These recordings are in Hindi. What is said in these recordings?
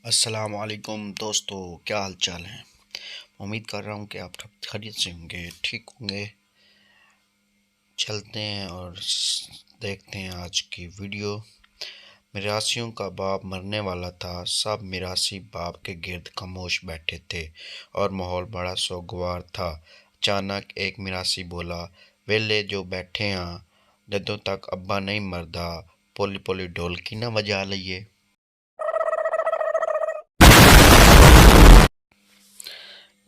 अस्सलाम वालेकुम दोस्तों, क्या हाल चाल है। उम्मीद कर रहा हूँ कि आप सब खैरियत से होंगे, ठीक होंगे। चलते हैं और देखते हैं आज की वीडियो। मिरासियों का बाप मरने वाला था। सब मिरासी बाप के गिर्द खामोश बैठे थे और माहौल बड़ा सोगवार था। अचानक एक मिरासी बोला, वेले जो बैठे हाँ, जदों तक अब्बा नहीं मरदा, पोली पोली ढोलकी ना बजा लईए।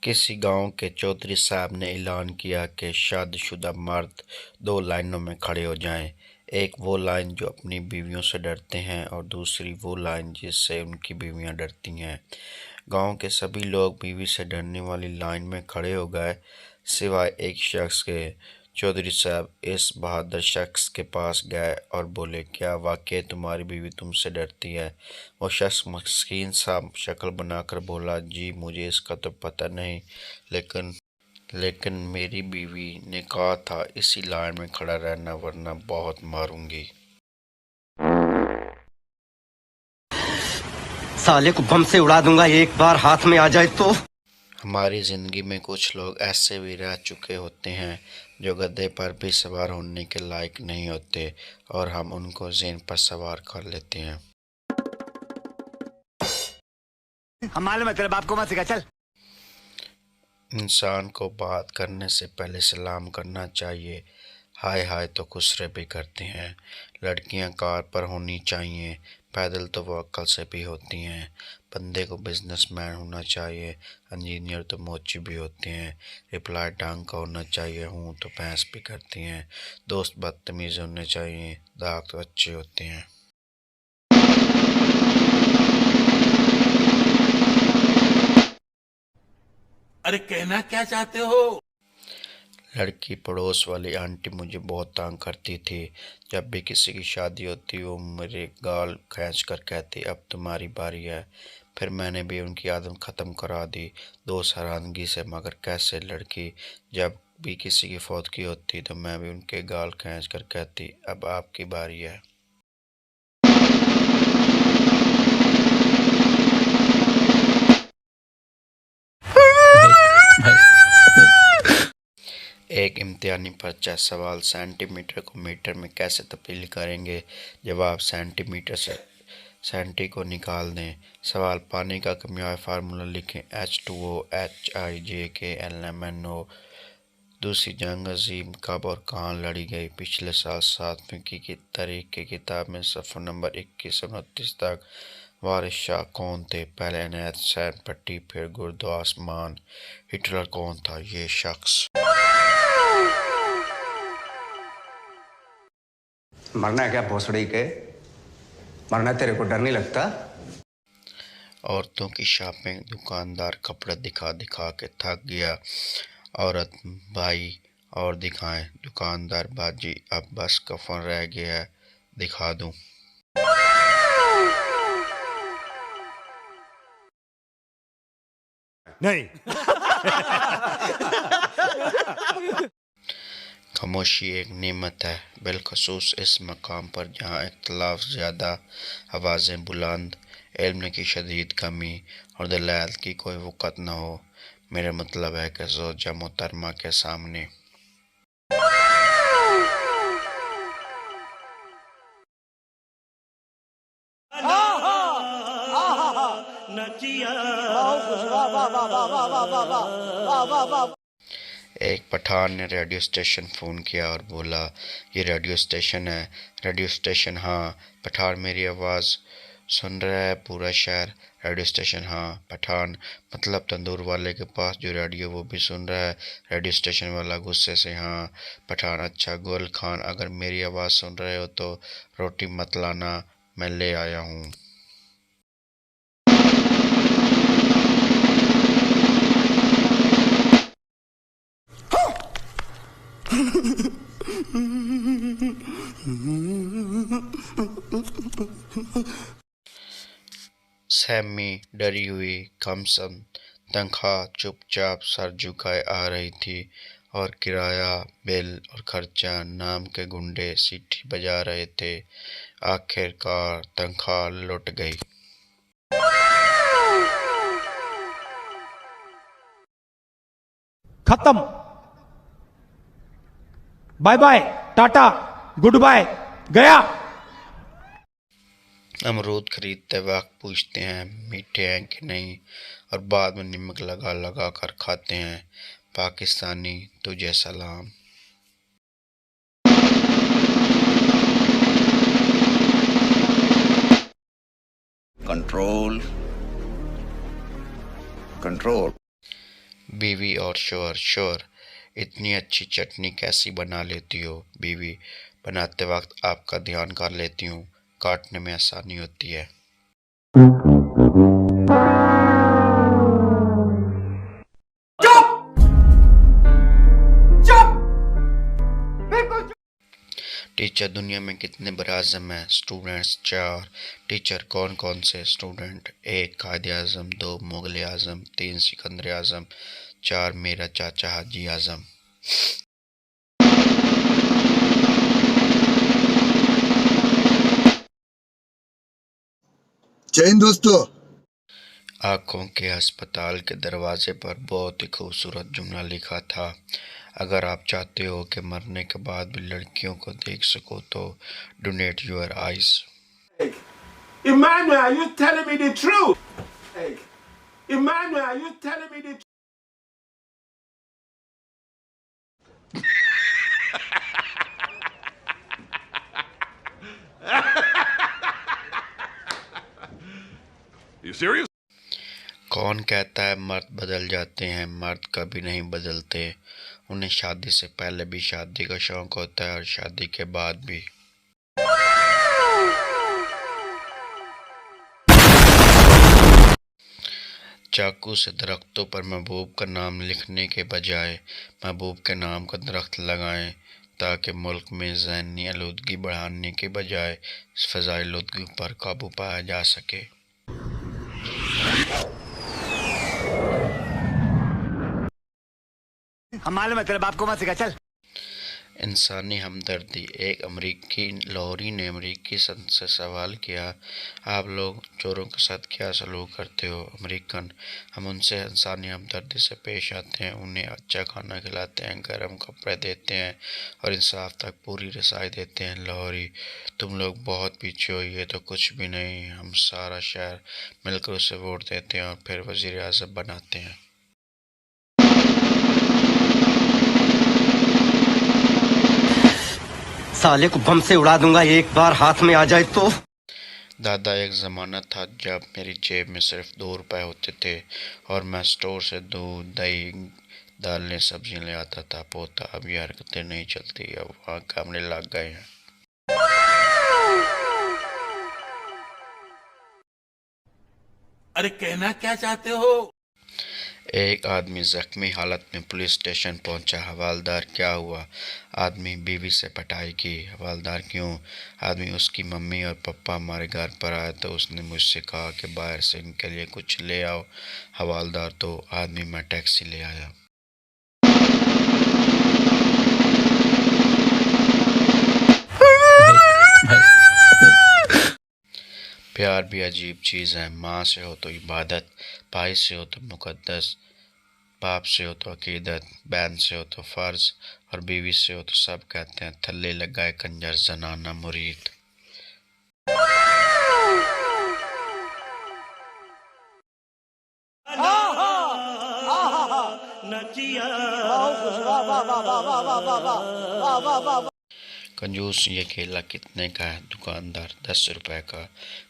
किसी गांव के चौधरी साहब ने ऐलान किया कि शादीशुदा मर्द दो लाइनों में खड़े हो जाएं। एक वो लाइन जो अपनी बीवियों से डरते हैं और दूसरी वो लाइन जिससे उनकी बीवियां डरती हैं। गांव के सभी लोग बीवी से डरने वाली लाइन में खड़े हो गए, सिवाय एक शख्स के। चौधरी साहब इस बहादुर शख्स के पास गए और बोले, क्या वाकई तुम्हारी बीवी तुमसे डरती है? वो शख्स मस्कीन सा शक्ल बनाकर बोला, जी मुझे इसका तो पता नहीं, लेकिन लेकिन मेरी बीवी ने कहा था इसी लाइन में खड़ा रहना वरना बहुत मारूंगी। साले को बम से उड़ा दूंगा एक बार हाथ में आ जाए तो। हमारी ज़िंदगी में कुछ लोग ऐसे भी रह चुके होते हैं जो गधे पर भी सवार होने के लायक नहीं होते और हम उनको ज़ेन पर सवार कर लेते हैं। हम मालूम है, तेरे बाप को मत सिखा। चल। इंसान को बात करने से पहले सलाम करना चाहिए। हाय हाय तो खुसरे भी करते हैं। लड़कियां कार पर होनी चाहिए, पैदल तो वो अक्ल से भी होती हैं। बंदे को बिजनेसमैन होना चाहिए, इंजीनियर तो मोची भी होते हैं। रिप्लाई ढंग का होना चाहिए, हूँ तो बहस भी करती हैं। दोस्त बदतमीज होने चाहिए, दाग तो अच्छे होते हैं। अरे कहना क्या चाहते हो? लड़की पड़ोस वाली आंटी मुझे बहुत तंग करती थी। जब भी किसी की शादी होती वो मेरे गाल खींच कर कहती, अब तुम्हारी बारी है। फिर मैंने भी उनकी आदत ख़त्म करा दी, दोस्त हैरानगी से। मगर कैसे? लड़की जब भी किसी की फौतगी होती तो मैं भी उनके गाल खींच कर कहती, अब आपकी बारी है। एक इम्तिहानी पर्चा। सवाल, सेंटीमीटर को मीटर में कैसे तब्दील करेंगे? जवाब, सेंटीमीटर से सेंटी को निकाल दें। सवाल, पानी का केमियाई फार्मूला लिखें। H2O HIJKLMNO। दूसरी जंग अजीम कब और कहाँ लड़ी गई? पिछले साल 7वीं की तारीख की किताब में सफ़र नंबर 2129 तक। वारिस शाह कौन थे? पहले इनायत हुसैन भट्टी, फिर गुरदास मान। हिटलर कौन था? ये शख्स। मरना है क्या भोसड़ी के? मरना तेरे को डर नहीं लगता? औरतों की शॉपिंग। दुकानदार कपड़े दिखा दिखा के थक गया। औरत, भाई और दिखाएं। दुकानदार, बाजी अब बस कफन रह गया है, दिखा दूं? नहीं। खामोशी एक नेमत है, बिलखसूस इस मकाम पर जहाँ इख्तलाफ ज़्यादा, आवाज़ें बुलंद, इल्म की शदीद कमी और दलाल की कोई वक़्त न हो। मेरा मतलब है कि ज़ौजा मोहतरमा के सामने एक पठान ने रेडियो स्टेशन फ़ोन किया और बोला, ये रेडियो स्टेशन है? Radio station? हाँ। पठान, मेरी आवाज़ सुन रहा है पूरा शहर? Radio station? हाँ। पठान, मतलब तंदूर वाले के पास जो रेडियो वो भी सुन रहा है? रेडियो स्टेशन वाला गुस्से से। हाँ। पठान, अच्छा गुल खान, अगर मेरी आवाज़ सुन रहे हो तो रोटी मत लाना, मैं ले आया हूँ। सैमी डरी हुई, कमसन तनख्वाह, चुपचाप सर झुकाए आ रही थी और किराया, बिल और खर्चा नाम के गुंडे सीटी बजा रहे थे। आखिरकार तनख्वाह लुट गई। खत्म, bye bye, tata, goodbye, गया। अमरूद खरीदते वक्त पूछते हैं मीठे हैं कि नहीं और बाद में नमक लगा लगा कर खाते हैं। पाकिस्तानी तुझे सलाम। Control control. बीवी और शोहर। शोहर, इतनी अच्छी चटनी कैसी बना लेती हो? बीवी, बनाते वक्त आपका ध्यान कर लेती हूँ, काटने में आसानी होती है। टीचर, दुनिया में कितने बराज़म हैं? स्टूडेंट्स 4। टीचर, कौन कौन से? स्टूडेंट 1 कायदे आज़म, 2 मुग़ल आज़म, 3 सिकंदर आज़म, 4 मेरा चाचा हाजी आज़म। जय हिंद दोस्तों। आँखों के अस्पताल के दरवाजे पर बहुत ही खूबसूरत जुमला लिखा था, अगर आप चाहते हो कि मरने के बाद भी लड़कियों को देख सको तो donate your eyes. Emmanuel, are you telling me the truth? Emmanuel, are you telling me the truth? You serious? कौन कहता है मर्द बदल जाते हैं? मर्द कभी नहीं बदलते, उन्हें शादी से पहले भी शादी का शौक होता है और शादी के बाद भी। चाकू से दरख्तों पर महबूब का नाम लिखने के बजाय महबूब के नाम का दरख्त लगाएं, ताकि मुल्क में ज़हनी आलूदगी बढ़ाने के बजाय फ़ज़ाई आलूदगी पर काबू पाया जा सके। हम मालूम है तेरे बाप को मत सिखा, चल। इंसानी हमदर्दी। एक अमरीकी लाहौरी ने अमरीकी संत से सवाल किया, आप लोग चोरों के साथ क्या सलूक करते हो? अमरीकन, हम उनसे इंसानी हमदर्दी से पेश आते हैं, उन्हें अच्छा खाना खिलाते हैं, गर्म कपड़े देते हैं और इंसाफ तक पूरी रसाई देते हैं। लाहौरी, तुम लोग बहुत पीछे हो, ये तो कुछ भी नहीं, हम सारा शहर मिलकर उसे वोट देते हैं और फिर वज़ीर आज़म बनाते हैं। साले को बम से उड़ा दूंगा एक बार हाथ में आ जाए तो। दादा, एक ज़माना था जब मेरी जेब में सिर्फ 2 रुपए होते थे और मैं स्टोर से दूध, दही, दालें, सब्जियां ले आता था। पोता, अब ये हरकतें नहीं चलती, अब वहाँ कैमरे लग गए हैं। अरे कहना क्या चाहते हो? एक आदमी जख्मी हालत में पुलिस स्टेशन पहुंचा। हवालदार, क्या हुआ? आदमी, बीवी से पटाई की। हवालदार, क्यों? आदमी, उसकी मम्मी और पापा हमारे घर पर आए तो उसने मुझसे कहा कि बाहर से इनके लिए कुछ ले आओ। हवालदार, तो आदमी, मैं टैक्सी ले आया। प्यार भी अजीब चीज़ है। माँ से हो तो इबादत, भाई से हो तो मुकद्दस, बाप से हो तो अकीदत, बहन से हो तो फ़र्ज़ और बीवी से हो तो सब कहते हैं थल्ले लगाए कंजर जनाना मुरीद। कंजूस, ये केला कितने का है? दुकानदार, 10 रुपए का।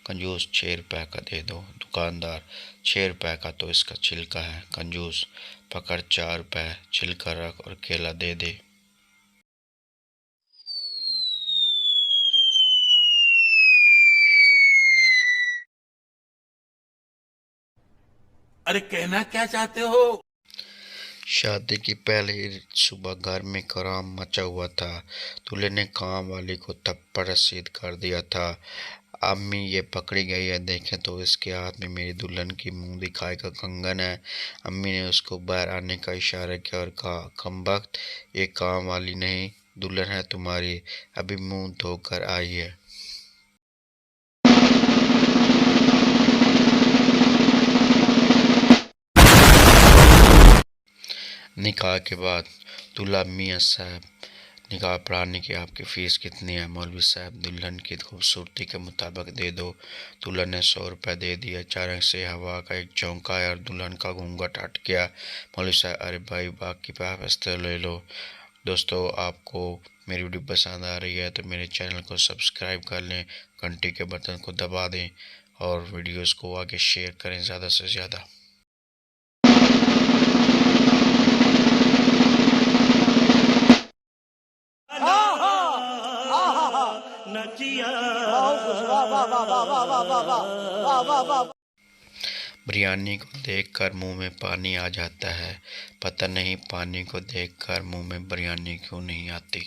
कंजूस, 6 रुपए का दे दो। दुकानदार, 6 रुपए का तो इसका छिलका है। कंजूस, पकड़ 4 रुपए, छिलका रख और केला दे दे। अरे कहना क्या चाहते हो? शादी की पहली सुबह घर में कोहराम मचा हुआ था। दूल्हे ने काम वाली को थप्पड़ रसीद कर दिया था। अम्मी, ये पकड़ी गई है, देखें तो इसके हाथ में मेरी दुल्हन की मुंह दिखाई का कंगन है। अम्मी ने उसको बाहर आने का इशारा किया और कहा, कमबख्त, ये काम वाली नहीं, दुल्हन है तुम्हारी, अभी मुंह धोकर आई है। निकाह के बाद दूल्हा मियाँ साहब निकाह पढ़ाने की आपकी फ़ीस कितनी है? मौलवी साहब दुल्हन की खूबसूरती के मुताबिक दे दो। दुल्हन ने 100 रुपये दे दिया। अचानक से हवा का एक झोंका आया और दुल्हन का घूंघट हट गया। मौलवी साहब अरे भाई बाकी पैसे ले लो। दोस्तों आपको मेरी वीडियो पसंद आ रही है तो मेरे चैनल को सब्सक्राइब कर लें, घंटी के बटन को दबा दें और वीडियोस को आगे शेयर करें ज़्यादा से ज़्यादा। बिरयानी को देखकर मुंह में पानी आ जाता है। पता नहीं पानी को देखकर मुंह में बिरयानी क्यों नहीं आती।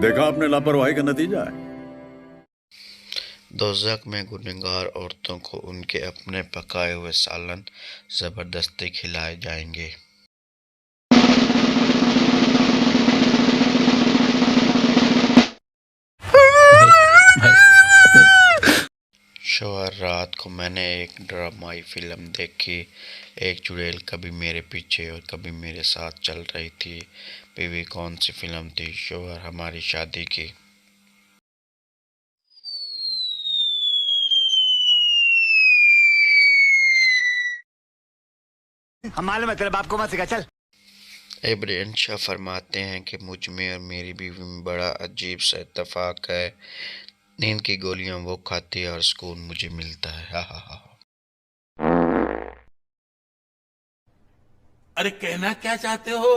देखा आपने लापरवाही का नतीजा है। दोज़ख में गुनहगार औरतों को उनके अपने पकाए हुए सालन ज़बरदस्ती खिलाए जाएंगे। शौहर रात को मैंने एक ड्रामाई फिल्म देखी। एक चुड़ैल कभी मेरे पीछे और कभी मेरे साथ चल रही थी। बीवी कौन सी फिल्म थी? शौहर हमारी शादी की। हम मालूम है तेरे बाप को मत सिखा, चल। इब्राहिम शाह फरमाते हैं कि मुझ में और मेरी बीवी में बड़ा अजीब सा इत्तेफाक है। नींद की गोलियां वो खाती है और सुकून मुझे मिलता है। हा हा हा। अरे कहना क्या चाहते हो?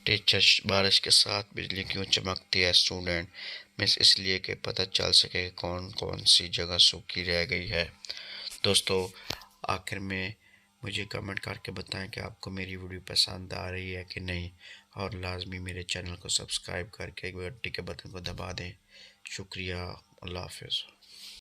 टीचर बारिश के साथ बिजली क्यों चमकती है? स्टूडेंट मिस इसलिए कि पता चल सके कौन कौन सी जगह सूखी रह गई है। दोस्तों आखिर में मुझे कमेंट करके बताएं कि आपको मेरी वीडियो पसंद आ रही है कि नहीं, और लाजमी मेरे चैनल को सब्सक्राइब करके घंटी के बटन को दबा दें। शुक्रिया। अल्लाह हाफ़िज़।